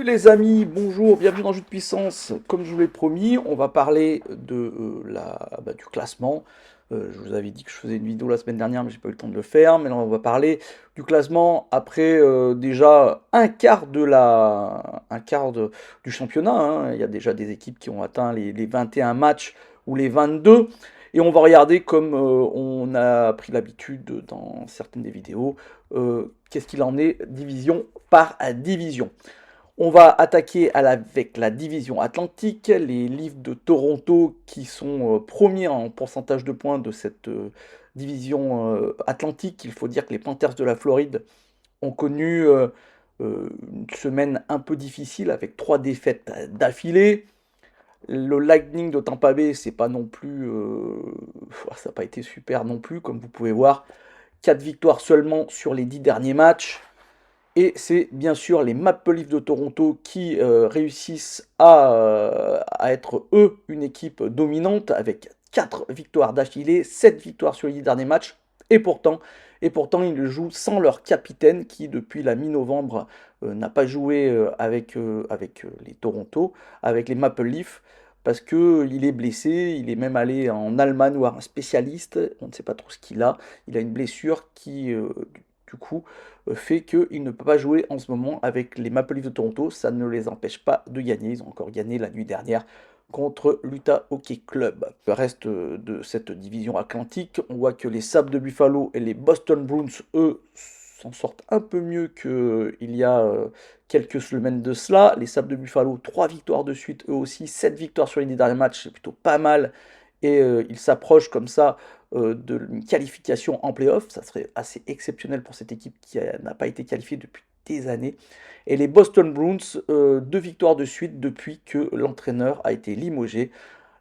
Les amis, bonjour, bienvenue dans Jeu de Puissance. Comme je vous l'ai promis, on va parler de du classement. Je vous avais dit que je faisais une vidéo la semaine dernière, mais j'ai pas eu le temps de le faire. Mais là, on va parler du classement après déjà du championnat, hein. Il y a déjà des équipes qui ont atteint les 21 matchs ou les 22. Et on va regarder comme on a pris l'habitude dans certaines des vidéos, qu'est-ce qu'il en est division par division. On va attaquer avec la division Atlantique, les Leafs de Toronto qui sont premiers en pourcentage de points de cette division Atlantique. Il faut dire que les Panthers de la Floride ont connu une semaine un peu difficile avec 3 défaites d'affilée. Le Lightning de Tampa Bay, c'est pas non plus, ça n'a pas été super non plus, comme vous pouvez voir. 4 victoires seulement sur les 10 derniers matchs. Et c'est bien sûr les Maple Leafs de Toronto qui réussissent à être, eux, une équipe dominante avec 4 victoires d'affilée, 7 victoires sur les 10 derniers matchs. Et pourtant, ils jouent sans leur capitaine qui, depuis la mi-novembre, n'a pas joué avec les Toronto, avec les Maple Leafs, parce qu'il est blessé. Il est même allé en Allemagne voir un spécialiste. On ne sait pas trop ce qu'il a. Il a une blessure qui, du coup, fait qu'il ne peut pas jouer en ce moment avec les Maple Leafs de Toronto. Ça ne les empêche pas de gagner. Ils ont encore gagné la nuit dernière contre l'Utah Hockey Club. Le reste de cette division atlantique, on voit que les Sabres de Buffalo et les Boston Bruins, eux, s'en sortent un peu mieux qu'il y a quelques semaines de cela. Les Sabres de Buffalo, 3 victoires de suite, eux aussi, 7 victoires sur les 10 derniers matchs, c'est plutôt pas mal. Et ils s'approchent comme ça d'une qualification en playoff. Ça serait assez exceptionnel pour cette équipe qui n'a pas été qualifiée depuis des années. Et les Boston Bruins, 2 victoires de suite depuis que l'entraîneur a été limogé.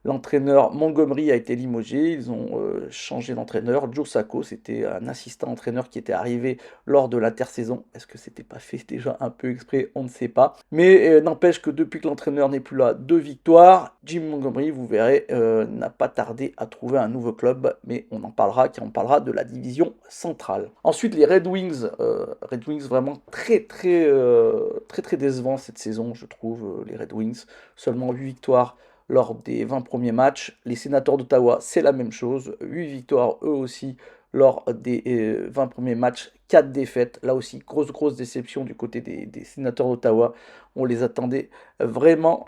L'entraîneur Montgomery a été limogé, ils ont changé d'entraîneur. Joe Sacco, c'était un assistant entraîneur qui était arrivé lors de l'intersaison. Est-ce que c'était pas fait déjà un peu exprès? On ne sait pas. Mais n'empêche que depuis que l'entraîneur n'est plus là, 2 victoires. Jim Montgomery, vous verrez, n'a pas tardé à trouver un nouveau club, mais on en parlera quand on parlera de la division centrale. Ensuite, les Red Wings. Red Wings vraiment très décevants cette saison, je trouve, les Red Wings. Seulement 8 victoires lors des 20 premiers matchs. Les Sénateurs d'Ottawa, c'est la même chose. 8 victoires eux aussi lors des 20 premiers matchs. 4 défaites. Là aussi, grosse déception du côté des Sénateurs d'Ottawa. On les attendait vraiment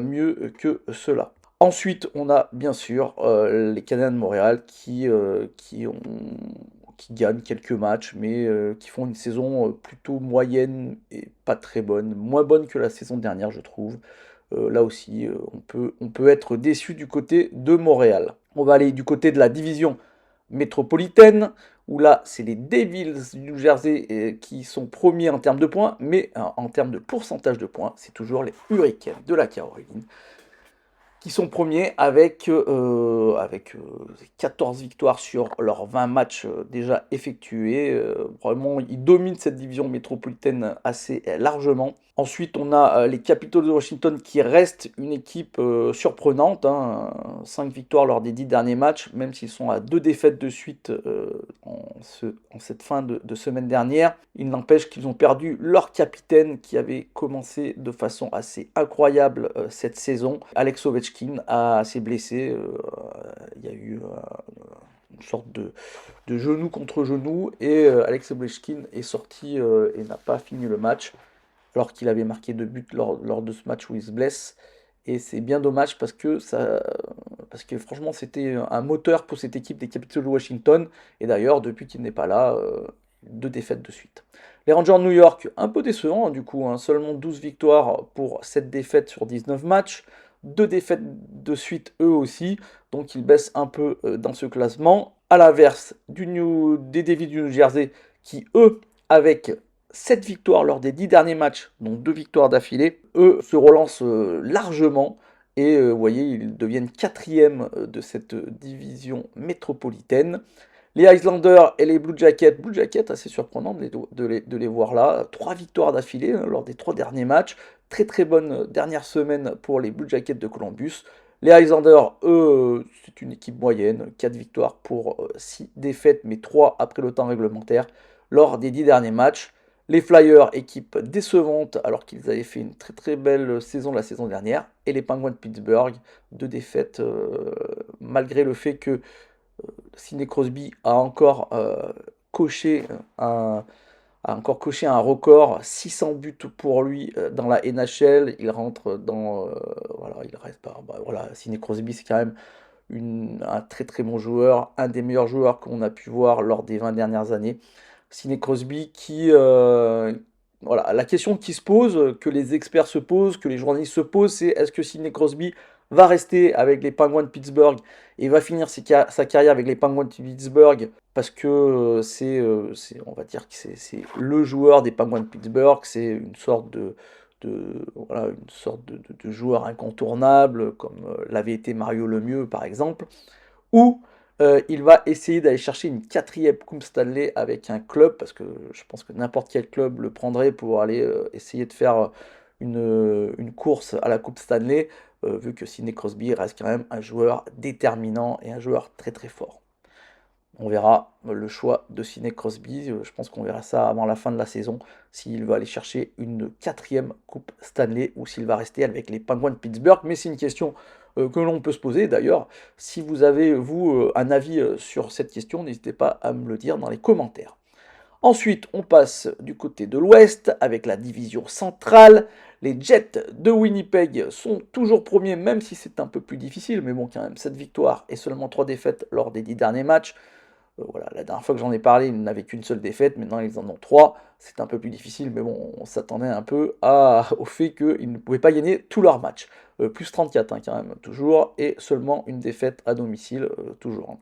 mieux que cela. Ensuite, on a bien sûr les Canadiens de Montréal qui gagnent quelques matchs, mais qui font une saison plutôt moyenne et pas très bonne. Moins bonne que la saison dernière, je trouve. Là aussi, on peut être déçu du côté de Montréal. On va aller du côté de la division métropolitaine, où là, c'est les Devils du New Jersey qui sont premiers en termes de points, mais en termes de pourcentage de points, c'est toujours les Hurricanes de la Caroline qui sont premiers avec 14 victoires sur leurs 20 matchs déjà effectués. Vraiment, ils dominent cette division métropolitaine assez largement. Ensuite, on a les Capitals de Washington qui restent une équipe surprenante, hein, 5 victoires lors des 10 derniers matchs, même s'ils sont à 2 défaites de suite en cette fin de semaine dernière. Il n'empêche qu'ils ont perdu leur capitaine qui avait commencé de façon assez incroyable cette saison. Alex Ovechkin s'est blessé. Il y a eu une sorte de genou contre genou et Alex Ovechkin est sorti et n'a pas fini le match alors qu'il avait marqué 2 buts lors de ce match où il se blesse. Et c'est bien dommage parce que franchement c'était un moteur pour cette équipe des Capitals de Washington. Et d'ailleurs, depuis qu'il n'est pas là, 2 défaites de suite. Les Rangers de New York, un peu décevants du coup, hein, seulement 12 victoires pour 7 défaites sur 19 matchs. 2 défaites de suite eux aussi, donc ils baissent un peu dans ce classement. À l'inverse des Devils du New Jersey qui eux, avec 7 victoires lors des 10 derniers matchs, dont 2 victoires d'affilée, eux se relancent largement et vous voyez, ils deviennent quatrième de cette division métropolitaine. Les Islanders et les Blue Jackets, assez surprenant de les voir là. 3 victoires d'affilée hein, lors des 3 derniers matchs. Très bonne dernière semaine pour les Blue Jackets de Columbus. Les Islanders, eux, c'est une équipe moyenne. 4 victoires pour 6 défaites, mais 3 après le temps réglementaire lors des 10 derniers matchs. Les Flyers, équipe décevante alors qu'ils avaient fait une très très belle saison la saison dernière. Et les Penguins de Pittsburgh, 2 défaites malgré le fait que Sidney Crosby a encore coché un, a encore coché un record, 600 buts pour lui dans la NHL. Il rentre dans. Voilà, il reste pas. Bah, voilà, Sidney Crosby, c'est quand même un très très bon joueur, un des meilleurs joueurs qu'on a pu voir lors des 20 dernières années. Sidney Crosby qui. Voilà, la question qui se pose, que les experts se posent, que les journalistes se posent, c'est est-ce que Sidney Crosby va rester avec les Penguins de Pittsburgh et va finir sa carrière avec les Penguins de Pittsburgh parce que on va dire que c'est le joueur des Penguins de Pittsburgh, c'est une sorte voilà, une sorte de joueur incontournable, comme l'avait été Mario Lemieux par exemple, ou il va essayer d'aller chercher une quatrième Coupe Stanley avec un club, parce que je pense que n'importe quel club le prendrait pour aller essayer de faire une course à la Coupe Stanley, vu que Sidney Crosby reste quand même un joueur déterminant et un joueur très très fort. On verra le choix de Sidney Crosby. Je pense qu'on verra ça avant la fin de la saison, s'il va aller chercher une quatrième Coupe Stanley ou s'il va rester avec les Penguins de Pittsburgh. Mais c'est une question que l'on peut se poser. D'ailleurs, si vous avez, vous, un avis sur cette question, n'hésitez pas à me le dire dans les commentaires. Ensuite, on passe du côté de l'Ouest avec la division centrale. Les Jets de Winnipeg sont toujours premiers, même si c'est un peu plus difficile. Mais bon, quand même, 7 victoires et seulement 3 défaites lors des 10 derniers matchs. Voilà, la dernière fois que j'en ai parlé, ils n'avaient qu'une seule défaite, maintenant ils en ont 3. C'est un peu plus difficile, mais bon, on s'attendait un peu au fait qu'ils ne pouvaient pas gagner tous leurs matchs. Plus 34 hein, quand même, toujours, et seulement une défaite à domicile, toujours. Hein.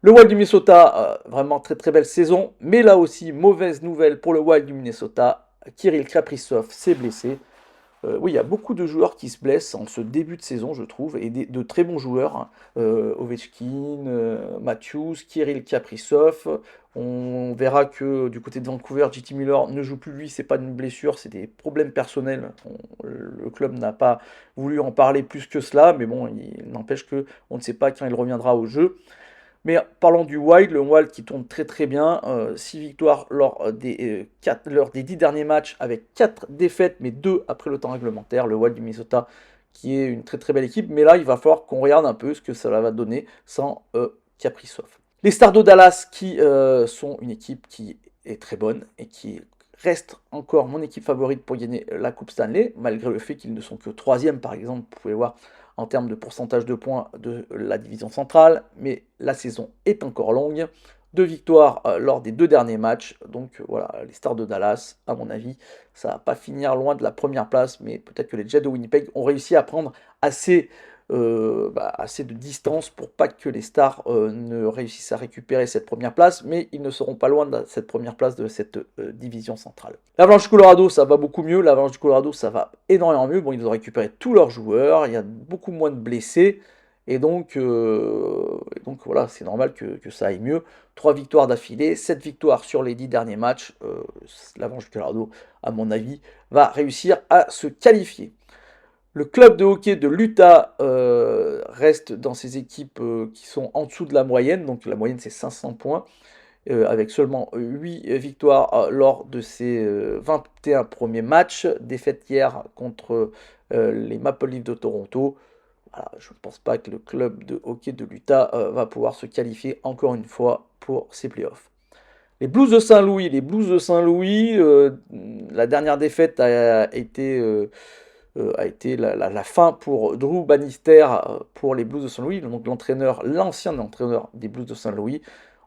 Le Wild du Minnesota, vraiment très très belle saison, mais là aussi, mauvaise nouvelle pour le Wild du Minnesota. Kirill Kaprizov s'est blessé. Oui, il y a beaucoup de joueurs qui se blessent en ce début de saison, je trouve, et de très bons joueurs. Hein. Ovechkin, Matthews, Kirill Kaprizov. On verra que du côté de Vancouver, JT Miller ne joue plus lui, c'est pas une blessure, c'est des problèmes personnels. Le club n'a pas voulu en parler plus que cela, mais bon, il n'empêche que on ne sait pas quand il reviendra au jeu. Mais parlons du Wild, le Wild qui tourne très très bien, 6 victoires lors des 10 derniers matchs avec 4 défaites, mais 2 après le temps réglementaire. Le Wild du Minnesota qui est une très très belle équipe, mais là il va falloir qu'on regarde un peu ce que ça va donner sans Kaprizov. Les Stars de Dallas qui sont une équipe qui est très bonne et qui reste encore mon équipe favorite pour gagner la Coupe Stanley, malgré le fait qu'ils ne sont que 3e par exemple, vous pouvez voir en termes de pourcentage de points de la division centrale, mais la saison est encore longue. 2 victoires lors des 2 derniers matchs, donc voilà, les Stars de Dallas, à mon avis, ça va pas finir loin de la première place, mais peut-être que les Jets de Winnipeg ont réussi à prendre assez de distance pour pas que les Stars ne réussissent à récupérer cette première place, mais ils ne seront pas loin de cette première place de cette division centrale. L'Avalanche du Colorado, ça va beaucoup mieux. L'Avalanche du Colorado, ça va énormément mieux. Bon, ils ont récupéré tous leurs joueurs, il y a beaucoup moins de blessés, et donc voilà, c'est normal que ça aille mieux. 3 victoires d'affilée, 7 victoires sur les 10 derniers matchs. L'Avalanche du Colorado, à mon avis, va réussir à se qualifier. Le club de hockey de l'Utah reste dans ses équipes qui sont en dessous de la moyenne, donc la moyenne c'est 500 points, avec seulement 8 victoires lors de ses 21 premiers matchs. Défaite hier contre les Maple Leafs de Toronto. Voilà, je ne pense pas que le club de hockey de l'Utah va pouvoir se qualifier encore une fois pour ces playoffs. Les Blues de Saint-Louis, la dernière défaite a été la fin pour Drew Bannister pour les Blues de Saint-Louis, donc l'ancien entraîneur des Blues de Saint-Louis.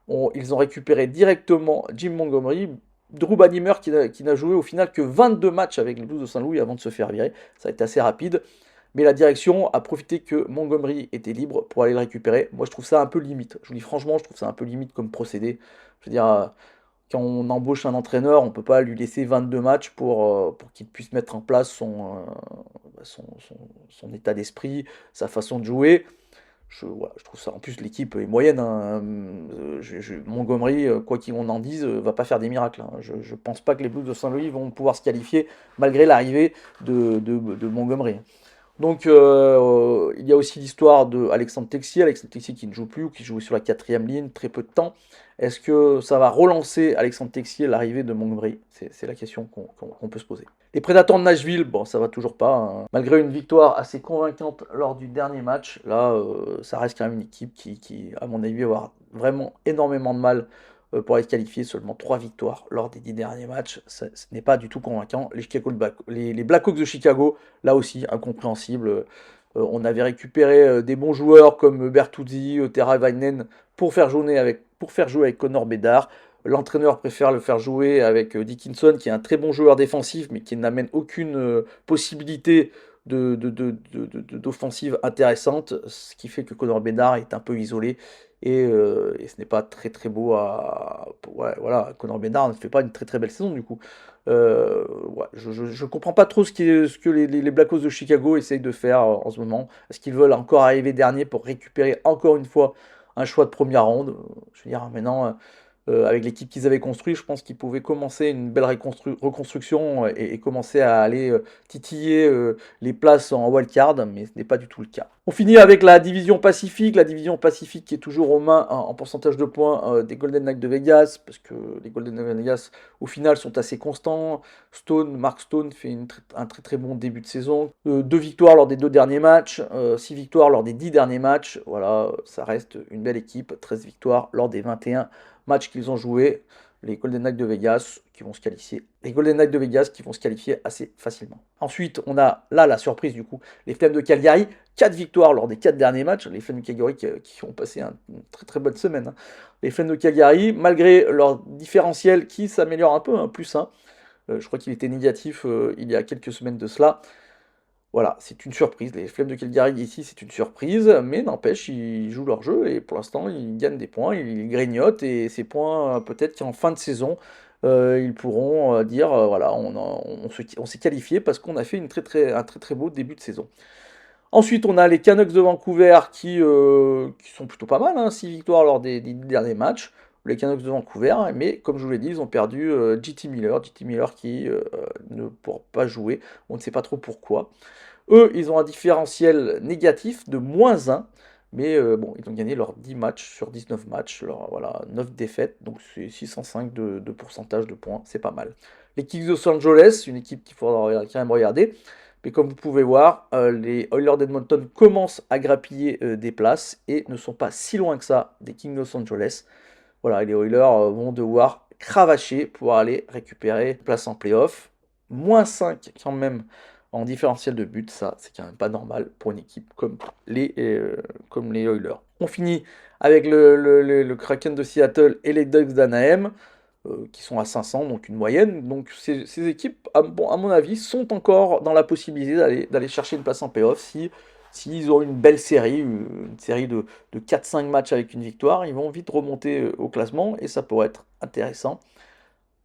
Ils ont récupéré directement Jim Montgomery, Drew Bannister qui n'a joué au final que 22 matchs avec les Blues de Saint-Louis avant de se faire virer. Ça a été assez rapide. Mais la direction a profité que Montgomery était libre pour aller le récupérer. Moi, je trouve ça un peu limite. Je vous dis franchement, je trouve ça un peu limite comme procédé. Je veux dire, quand on embauche un entraîneur, on ne peut pas lui laisser 22 matchs pour qu'il puisse mettre en place son état d'esprit, sa façon de jouer. Voilà, je trouve ça. En plus, l'équipe est moyenne. Hein. Montgomery, quoi qu'on en dise, va pas faire des miracles. Hein. Je ne pense pas que les Blues de Saint-Louis vont pouvoir se qualifier malgré l'arrivée de Montgomery. Donc il y a aussi l'histoire de Alexandre Texier qui ne joue plus ou qui jouait sur la quatrième ligne très peu de temps. Est-ce que ça va relancer Alexandre Texier l'arrivée de Montgomery? C'est la question qu'on peut se poser. Les Prédateurs de Nashville, bon ça va toujours pas, hein. Malgré une victoire assez convaincante lors du dernier match, là ça reste quand même une équipe qui à mon avis va avoir vraiment énormément de mal pour être qualifié, seulement 3 victoires lors des 10 derniers matchs, ce n'est pas du tout convaincant. Les Blackhawks de Chicago, là aussi, incompréhensible. On avait récupéré des bons joueurs comme Bertuzzi, Teravainen pour faire jouer avec Connor Bedard. L'entraîneur préfère le faire jouer avec Dickinson, qui est un très bon joueur défensif, mais qui n'amène aucune possibilité d'offensive intéressante, ce qui fait que Connor Bedard est un peu isolé et ce n'est pas très très beau à. Ouais, voilà, Connor Bedard ne fait pas une très très belle saison du coup. Ouais, je comprends pas trop ce que les Blackhawks de Chicago essayent de faire en ce moment. Est-ce qu'ils veulent encore arriver dernier pour récupérer encore une fois un choix de première ronde? Je veux dire, maintenant, avec l'équipe qu'ils avaient construite, je pense qu'ils pouvaient commencer une belle reconstruction et commencer à aller titiller les places en wildcard, mais ce n'est pas du tout le cas. On finit avec la division Pacifique qui est toujours aux mains en pourcentage de points des Golden Knights de Vegas, parce que les Golden Knights de Vegas, au final, sont assez constants. Mark Stone fait un très très bon début de saison. 2 victoires lors des 2 derniers matchs, 6 victoires lors des 10 derniers matchs. Voilà, ça reste une belle équipe. 13 victoires lors des 21 matchs qu'ils ont joués. Les Golden Knights de Vegas qui vont se qualifier. Les Golden Knights de Vegas qui vont se qualifier assez facilement. Ensuite, on a là la surprise du coup, les Flames de Calgary. 4 victoires lors des 4 derniers matchs. Les Flames de Calgary qui ont passé une très très bonne semaine, hein. Les Flames de Calgary, malgré leur différentiel qui s'améliore un peu, hein, plus 1. Je crois qu'il était négatif il y a quelques semaines de cela. Voilà, c'est une surprise. Les Flames de Calgary ici, c'est une surprise, mais n'empêche, ils jouent leur jeu et pour l'instant, ils gagnent des points, ils grignotent et ces points, peut-être qu'en fin de saison, ils pourront dire voilà, on s'est qualifié parce qu'on a fait un très très beau début de saison. Ensuite, on a les Canucks de Vancouver qui sont plutôt pas mal, hein, 6 victoires lors des derniers matchs. Les Canucks de Vancouver, mais comme je vous l'ai dit, ils ont perdu JT Miller. JT Miller qui ne pourra pas jouer, on ne sait pas trop pourquoi. Eux, ils ont un différentiel négatif de -1, mais bon, ils ont gagné leurs 10 matchs sur 19 matchs, voilà, 9 défaites, donc c'est 605 de pourcentage de points, c'est pas mal. Les Kings de Los Angeles, une équipe qu'il faudra quand même regarder, mais comme vous pouvez voir, les Oilers d'Edmonton commencent à grappiller des places et ne sont pas si loin que ça des Kings de Los Angeles. Voilà, les Oilers vont devoir cravacher pour aller récupérer une place en playoff. -5 quand même en différentiel de but, ça c'est quand même pas normal pour une équipe comme les Oilers. On finit avec le Kraken de Seattle et les Ducks d'Anaheim qui sont à 500, donc une moyenne. Donc ces équipes, à mon avis, sont encore dans la possibilité d'aller chercher une place en playoff s'ils ont une belle série, une série de 4-5 matchs avec une victoire, ils vont vite remonter au classement et ça pourrait être intéressant.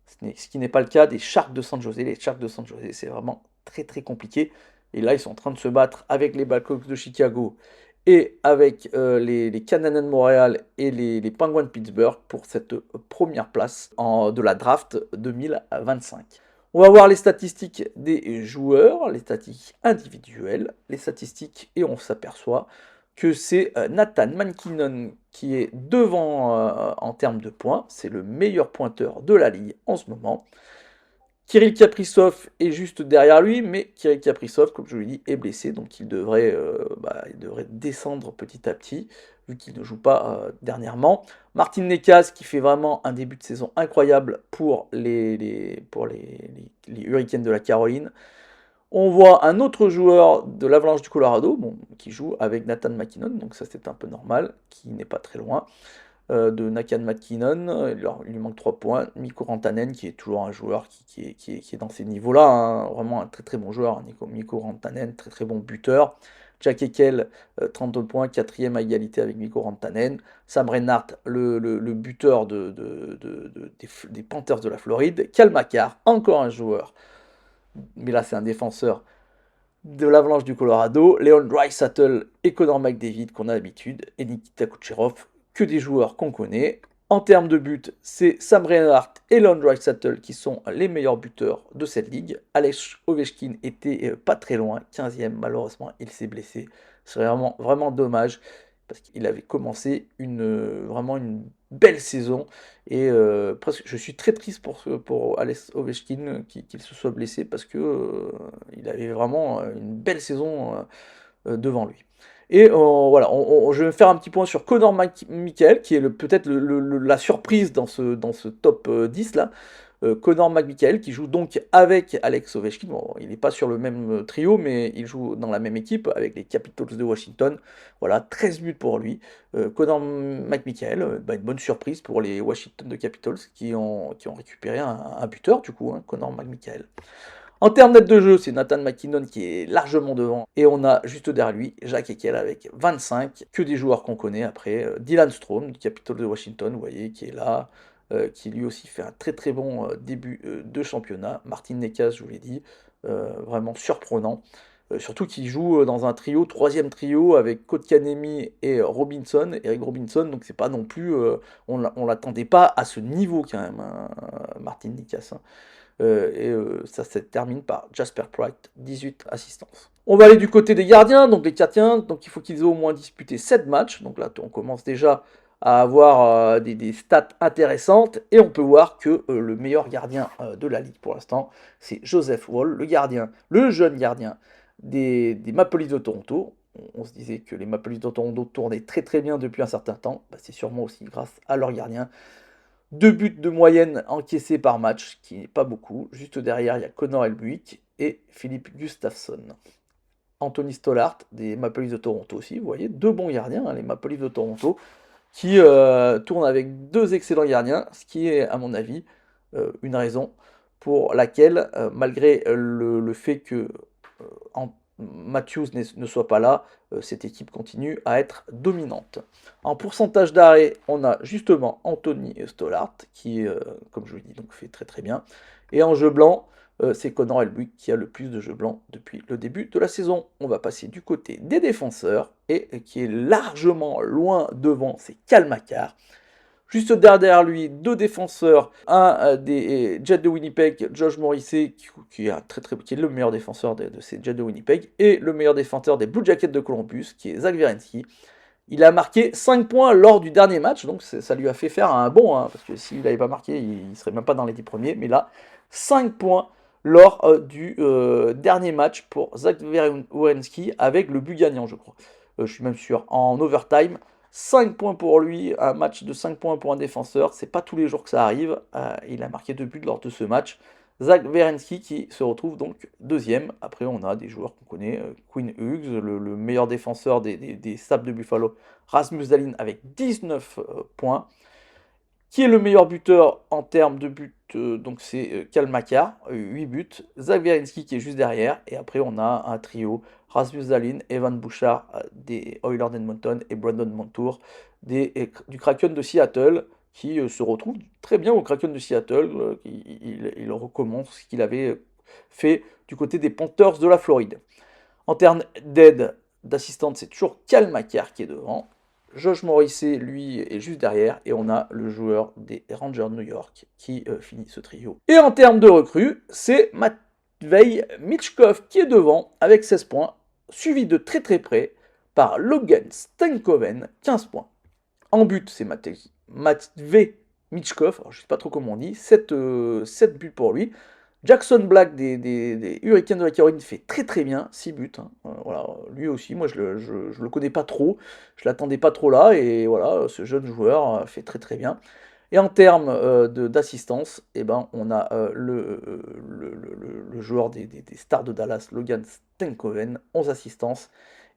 Ce qui n'est pas le cas des Sharks de San Jose. Les Sharks de San Jose, c'est vraiment très très compliqué. Et là, ils sont en train de se battre avec les Blackhawks de Chicago et avec les Canadiens de Montréal et les Penguins de Pittsburgh pour cette première place de la draft 2025. On va voir les statistiques des joueurs, les statistiques individuelles, les statistiques, et on s'aperçoit que c'est Nathan MacKinnon qui est devant en termes de points. C'est le meilleur pointeur de la ligue en ce moment. Kirill Kaprizov est juste derrière lui, mais Kirill Kaprizov, comme je l'ai dit, est blessé, donc il devrait descendre petit à petit, vu qu'il ne joue pas dernièrement. Martin Necas, qui fait vraiment un début de saison incroyable pour les Hurricanes de la Caroline. On voit un autre joueur de l'Avalanche du Colorado, qui joue avec Nathan MacKinnon, donc ça c'est un peu normal, qui n'est pas très loin de Nathan MacKinnon. Il lui manque 3 points. Mikko Rantanen, qui est toujours un joueur qui est dans ces niveaux-là, hein, vraiment un très très bon joueur. Mikko Rantanen, très très bon buteur. Jack Eichel, 32 points, 4e à égalité avec Mikko Rantanen. Sam Reinhart, le buteur des Panthers de la Floride. Cal Makar, encore un joueur, mais là c'est un défenseur de l'Avalanche du Colorado. Leon Draisaitl et Connor McDavid qu'on a l'habitude. Et Nikita Kucherov, que des joueurs qu'on connaît. En termes de buts, c'est Sam Reinhart et Leon Draisaitl qui sont les meilleurs buteurs de cette ligue. Alex Ovechkin était pas très loin, 15e, malheureusement il s'est blessé. C'est vraiment, vraiment dommage parce qu'il avait commencé vraiment une belle saison et presque, je suis très triste pour Alex Ovechkin qu'il se soit blessé parce que il avait vraiment une belle saison devant lui. Et voilà, je vais me faire un petit point sur Connor McMichael, qui est peut-être la surprise dans ce top 10 là. Connor McMichael qui joue donc avec Alex Ovechkin. Bon, il n'est pas sur le même trio, mais il joue dans la même équipe avec les Capitals de Washington. Voilà, 13 buts pour lui. Connor McMichael, bah, une bonne surprise pour les Washington de Capitals qui ont récupéré un buteur du coup, hein, Connor McMichael. En termes d'aide de jeu, c'est Nathan McKinnon qui est largement devant. Et on a juste derrière lui Jack Eichel avec 25. Que des joueurs qu'on connaît après. Dylan Strome, du Capitol de Washington, vous voyez, qui est là. Qui lui aussi fait un très très bon début de championnat. Martin Necas, je vous l'ai dit, vraiment surprenant. Surtout qu'il joue dans un trio, troisième trio, avec Kotkaniemi et Robinson, Eric Robinson, donc c'est pas non plus, on l'attendait pas à ce niveau quand même, hein, Martin Necas. Hein. Ça se termine par Jasper Price, 18 assistances. On va aller du côté des gardiens, donc les gardiens, donc il faut qu'ils aient au moins disputé 7 matchs, donc là on commence déjà à avoir des stats intéressantes, et on peut voir que le meilleur gardien de la ligue pour l'instant, c'est Joseph Woll, le jeune gardien des Maple Leafs de Toronto. On se disait que les Maple Leafs de Toronto tournaient très très bien depuis un certain temps, bah, c'est sûrement aussi grâce à leur gardien. 2 buts de moyenne encaissés par match, qui n'est pas beaucoup. Juste derrière, il y a Connor Helbuik et Philippe Gustafsson. Anthony Stollart, des Maple Leafs de Toronto aussi, vous voyez, 2 bons gardiens, hein, les Maple Leafs de Toronto, qui tournent avec 2 excellents gardiens, ce qui est, à mon avis, une raison pour laquelle, malgré le fait que Matthews ne soit pas là, cette équipe continue à être dominante. En pourcentage d'arrêt, on a justement Anthony Stollart, qui, comme je vous l'ai dit, donc fait très très bien. Et en jeu blanc, c'est Connor Helbuik qui a le plus de jeux blancs depuis le début de la saison. On va passer du côté des défenseurs, et qui est largement loin devant, c'est Cale Makar. Juste derrière lui, 2 défenseurs, un des Jets de Winnipeg, Josh Morrissey, qui est le meilleur défenseur de ces Jets de Winnipeg, et le meilleur défenseur des Blue Jackets de Columbus, qui est Zach Werenski. Il a marqué 5 points lors du dernier match, donc ça lui a fait faire un bond, hein, parce que s'il n'avait pas marqué, il ne serait même pas dans les 10 premiers, mais là, 5 points lors du dernier match pour Zach Werenski, avec le but gagnant, je crois. Je suis même sûr, en overtime. 5 points pour lui, un match de 5 points pour un défenseur, c'est pas tous les jours que ça arrive. Il a marqué 2 buts lors de ce match. Zach Werenski qui se retrouve donc deuxième. Après, on a des joueurs qu'on connaît, Quinn Hughes, le meilleur défenseur des Sabres de Buffalo, Rasmus Dahlin avec 19 points. Qui est le meilleur buteur en termes de buts? Donc c'est Cale Makar, 8 buts. Zach Werenski qui est juste derrière. Et après, on a un trio. Rasmus Dahlin, Evan Bouchard des Oilers d'Edmonton et Brandon Montour du Kraken de Seattle qui se retrouve très bien au Kraken de Seattle. Il recommence ce qu'il avait fait du côté des Panthers de la Floride. En termes d'aide, d'assistante, c'est toujours Cale Makar qui est devant. Josh Morrissey, lui, est juste derrière. Et on a le joueur des Rangers de New York qui finit ce trio. Et en termes de recrues, c'est Matvei Michkov qui est devant avec 16 points, suivi de très très près par Logan Stankoven, 15 points. En but, c'est Matvei Michkov, je ne sais pas trop comment on dit, 7 buts pour lui. Jackson Black des Hurricanes de la Caroline fait très très bien, 6 buts. Hein. Voilà, lui aussi, moi je le connais pas trop, je l'attendais pas trop là, et voilà, ce jeune joueur fait très très bien. Et en termes d'assistance, eh ben, on a le joueur des Stars de Dallas, Logan Stankoven, 11 assistances,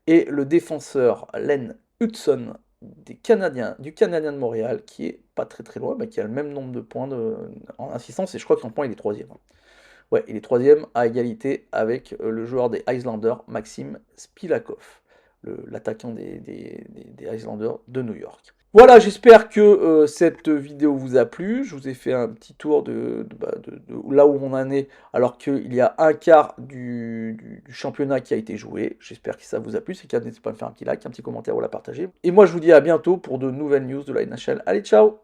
et le défenseur Len Hudson du Canadien de Montréal, qui est pas très très loin, mais qui a le même nombre de points en assistance, et je crois qu'en points il est troisième. Ouais, il est troisième à égalité avec le joueur des Islanders, Maxime Spilakov, l'attaquant des Islanders de New York. Voilà, j'espère que cette vidéo vous a plu. Je vous ai fait un petit tour de là où on en est, alors qu'il y a un quart du championnat qui a été joué. J'espère que ça vous a plu. Si c'est le cas, n'hésitez pas à me faire un petit like, un petit commentaire ou à la partager. Et moi, je vous dis à bientôt pour de nouvelles news de la NHL. Allez, ciao!